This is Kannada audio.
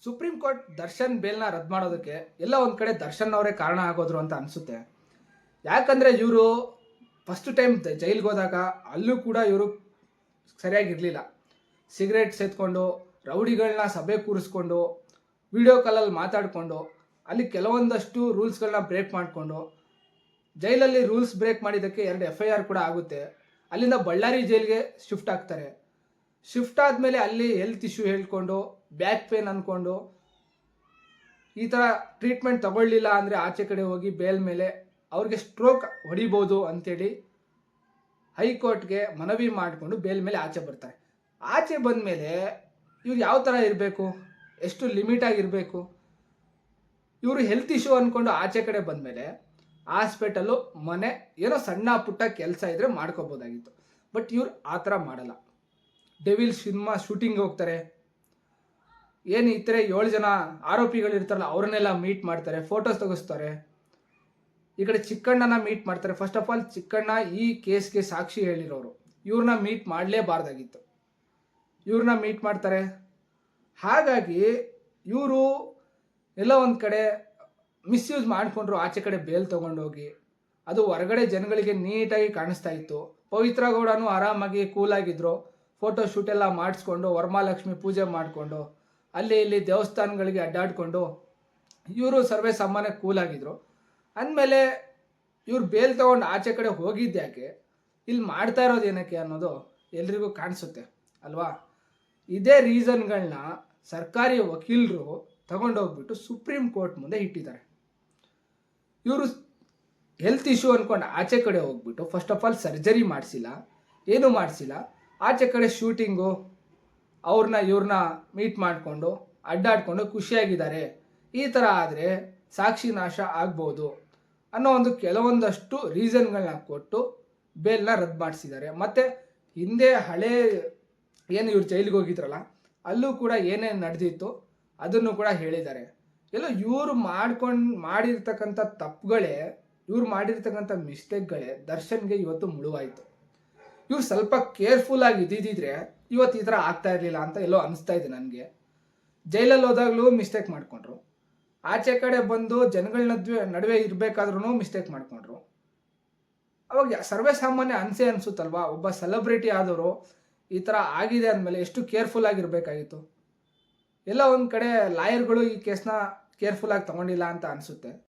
ಸುಪ್ರೀಂ ಕೋರ್ಟ್ ದರ್ಶನ್ ಬೇಲ್ನ ರದ್ದು ಮಾಡೋದಕ್ಕೆ ಎಲ್ಲ ಒಂದು ಕಡೆ ದರ್ಶನ್ ಅವರೇ ಕಾರಣ ಆಗೋದ್ರು ಅಂತ ಅನಿಸುತ್ತೆ. ಯಾಕಂದರೆ ಇವರು ಫಸ್ಟ್ ಟೈಮ್ ಜೈಲಿಗೆ ಹೋದಾಗ ಅಲ್ಲೂ ಕೂಡ ಇವರು ಸರಿಯಾಗಿರಲಿಲ್ಲ. ಸಿಗರೇಟ್ ಸೇದ್ಕೊಂಡು ರೌಡಿಗಳನ್ನ ಸಭೆ ಕೂರಿಸ್ಕೊಂಡು ವಿಡಿಯೋ ಕಾಲಲ್ಲಿ ಮಾತಾಡಿಕೊಂಡು ಅಲ್ಲಿ ಕೆಲವೊಂದಷ್ಟು ರೂಲ್ಸ್ಗಳನ್ನ ಬ್ರೇಕ್ ಮಾಡಿಕೊಂಡು ಜೈಲಲ್ಲಿ ರೂಲ್ಸ್ ಬ್ರೇಕ್ ಮಾಡಿದ್ದಕ್ಕೆ 2 FIR ಕೂಡ ಆಗುತ್ತೆ. ಅಲ್ಲಿಂದ ಬಳ್ಳಾರಿ ಜೈಲಿಗೆ ಶಿಫ್ಟ್ ಆಗ್ತಾರೆ. ಶಿಫ್ಟ್ ಆದಮೇಲೆ ಅಲ್ಲಿ ಹೆಲ್ತ್ ಇಶ್ಯೂ ಹೇಳ್ಕೊಂಡು ಬ್ಯಾಕ್ ಪೇನ್ ಅಂದ್ಕೊಂಡು ಈ ಥರ ಟ್ರೀಟ್ಮೆಂಟ್ ತಗೊಳ್ಳಿಲ್ಲ ಅಂದರೆ ಆಚೆ ಕಡೆ ಹೋಗಿ ಬೇಲ್ ಮೇಲೆ ಅವ್ರಿಗೆ ಸ್ಟ್ರೋಕ್ ಹೊಡಿಬೋದು ಅಂಥೇಳಿ ಹೈಕೋರ್ಟ್ಗೆ ಮನವಿ ಮಾಡಿಕೊಂಡು ಬೇಲ್ ಮೇಲೆ ಆಚೆ ಬರ್ತಾರೆ. ಆಚೆ ಬಂದ ಮೇಲೆ ಇವ್ರು ಯಾವ ಥರ ಇರಬೇಕು, ಎಷ್ಟು ಲಿಮಿಟಾಗಿರಬೇಕು. ಇವರು ಹೆಲ್ತ್ ಇಶ್ಯೂ ಅಂದ್ಕೊಂಡು ಆಚೆ ಕಡೆ ಬಂದಮೇಲೆ ಹಾಸ್ಪಿಟಲ್ಲು ಮನೆ ಏನೋ ಸಣ್ಣ ಪುಟ್ಟ ಕೆಲಸ ಇದ್ದರೆ ಮಾಡ್ಕೋಬೋದಾಗಿತ್ತು. ಬಟ್ ಇವ್ರು ಆ ಥರ ಮಾಡಲ್ಲ. ಡೆವಿಲ್ ಸಿನಿಮಾ ಶೂಟಿಂಗ್ ಹೋಗ್ತಾರೆ. ಏನು ಇತರೆ 7 ಜನ ಆರೋಪಿಗಳು ಇರ್ತಾರಲ್ಲ ಅವ್ರನ್ನೆಲ್ಲ ಮೀಟ್ ಮಾಡ್ತಾರೆ, ಫೋಟೋಸ್ ತೆಗೆಸ್ತಾರೆ. ಈ ಕಡೆ ಚಿಕ್ಕಣ್ಣನ ಮೀಟ್ ಮಾಡ್ತಾರೆ. ಫಸ್ಟ್ ಆಫ್ ಆಲ್ ಚಿಕ್ಕಣ್ಣ ಈ ಕೇಸ್ಗೆ ಸಾಕ್ಷಿ ಹೇಳಿರೋರು, ಇವ್ರನ್ನ ಮೀಟ್ ಮಾಡಲೇಬಾರ್ದಾಗಿತ್ತು. ಇವ್ರನ್ನ ಮೀಟ್ ಮಾಡ್ತಾರೆ. ಹಾಗಾಗಿ ಇವರು ಎಲ್ಲ ಒಂದು ಕಡೆ ಮಿಸ್ಯೂಸ್ ಮಾಡಿಕೊಂಡ್ರು. ಆಚೆ ಕಡೆ ಬೇಲ್ ತೊಗೊಂಡೋಗಿ ಅದು ಹೊರಗಡೆ ಜನಗಳಿಗೆ ನೀಟಾಗಿ ಕಾಣಿಸ್ತಾ ಇತ್ತು. ಪವಿತ್ರ ಗೌಡನೂ ಆರಾಮಾಗಿ ಕೂಲಾಗಿದ್ದರು. ಫೋಟೋ ಶೂಟ್ ಎಲ್ಲ ಮಾಡಿಸ್ಕೊಂಡು ವರಮಹಾಲಕ್ಷ್ಮಿ ಪೂಜೆ ಮಾಡಿಕೊಂಡು ಅಲ್ಲಿ ಇಲ್ಲಿ ದೇವಸ್ಥಾನಗಳಿಗೆ ಅಡ್ಡಾಡಿಕೊಂಡು ಇವರು ಸರ್ವೇ ಸಾಮಾನ್ಯ ಕೂಲಾಗಿದ್ದರು. ಅಂದಮೇಲೆ ಇವ್ರು ಬೇಲ್ ತೊಗೊಂಡು ಆಚೆ ಕಡೆ ಹೋಗಿದ್ದ್ಯಾಕೆ, ಇಲ್ಲಿ ಮಾಡ್ತಾ ಇರೋದು ಏನಕ್ಕೆ ಅನ್ನೋದು ಎಲ್ರಿಗೂ ಕಾಣಿಸುತ್ತೆ ಅಲ್ವಾ. ಇದೇ ರೀಸನ್ಗಳನ್ನ ಸರ್ಕಾರಿ ವಕೀಲರು ತಗೊಂಡೋಗ್ಬಿಟ್ಟು ಸುಪ್ರೀಂ ಕೋರ್ಟ್ ಮುಂದೆ ಇಟ್ಟಿದ್ದಾರೆ. ಇವರು ಹೆಲ್ತ್ ಇಶ್ಯೂ ಅಂದ್ಕೊಂಡು ಆಚೆ ಕಡೆ ಹೋಗ್ಬಿಟ್ಟು ಫಸ್ಟ್ ಆಫ್ ಆಲ್ ಸರ್ಜರಿ ಮಾಡಿಸಿಲ್ಲ, ಏನೂ ಮಾಡಿಸಿಲ್ಲ. ಆಚೆ ಕಡೆ ಶೂಟಿಂಗು ಇವ್ರನ್ನ ಮೀಟ್ ಮಾಡಿಕೊಂಡು ಅಡ್ಡಾಡ್ಕೊಂಡು ಖುಷಿಯಾಗಿದ್ದಾರೆ. ಈ ಥರ ಆದರೆ ಸಾಕ್ಷಿ ನಾಶ ಆಗ್ಬೋದು ಅನ್ನೋ ಒಂದು ಕೆಲವೊಂದಷ್ಟು ರೀಸನ್ಗಳನ್ನ ಕೊಟ್ಟು ಬೇಲ್ನ ರದ್ದು ಮಾಡಿಸಿದ್ದಾರೆ. ಮತ್ತು ಹಿಂದೆ ಹಳೇ ಏನು ಇವ್ರು ಜೈಲಿಗೆ ಹೋಗಿದ್ರಲ್ಲ ಅಲ್ಲೂ ಕೂಡ ಏನೇನು ನಡೆದಿತ್ತು ಅದನ್ನು ಕೂಡ ಹೇಳಿದ್ದಾರೆ. ಎಲ್ಲೋ ಇವರು ಮಾಡಿರ್ತಕ್ಕಂಥ ತಪ್ಪುಗಳೇ, ಇವ್ರು ಮಾಡಿರ್ತಕ್ಕಂಥ ಮಿಸ್ಟೇಕ್ಗಳೇ ದರ್ಶನ್ಗೆ ಇವತ್ತು ಮುಳುವಾಯಿತು. ಇವ್ರು ಸ್ವಲ್ಪ ಕೇರ್ಫುಲ್ಲಾಗಿ ಇದ್ದಿದ್ದರೆ ಇವತ್ತು ಈ ಥರ ಆಗ್ತಾ ಇರಲಿಲ್ಲ ಅಂತ ಎಲ್ಲೋ ಅನಿಸ್ತಾ ಇದೆ ನನಗೆ. ಜೈಲಲ್ಲಿ ಹೋದಾಗಲೂ ಮಿಸ್ಟೇಕ್ ಮಾಡಿಕೊಂಡ್ರು, ಆಚೆ ಕಡೆ ಬಂದು ಜನಗಳ ನಡುವೆ ಇರಬೇಕಾದ್ರೂ ಮಿಸ್ಟೇಕ್ ಮಾಡಿಕೊಂಡ್ರು. ಅವಾಗ ಸರ್ವೇ ಸಾಮಾನ್ಯ ಅನಿಸುತ್ತಲ್ವಾ, ಒಬ್ಬ ಸೆಲೆಬ್ರಿಟಿ ಆದವರು ಈ ಥರ ಆಗಿದೆ ಅಂದಮೇಲೆ ಎಷ್ಟು ಕೇರ್ಫುಲ್ ಆಗಿರಬೇಕಾಗಿತ್ತು. ಎಲ್ಲ ಒಂದು ಕಡೆ ಲಾಯರ್ಗಳು ಈ ಕೇಸ್ನ ಕೇರ್ಫುಲ್ಲಾಗಿ ತೊಗೊಂಡಿಲ್ಲ ಅಂತ ಅನಿಸುತ್ತೆ.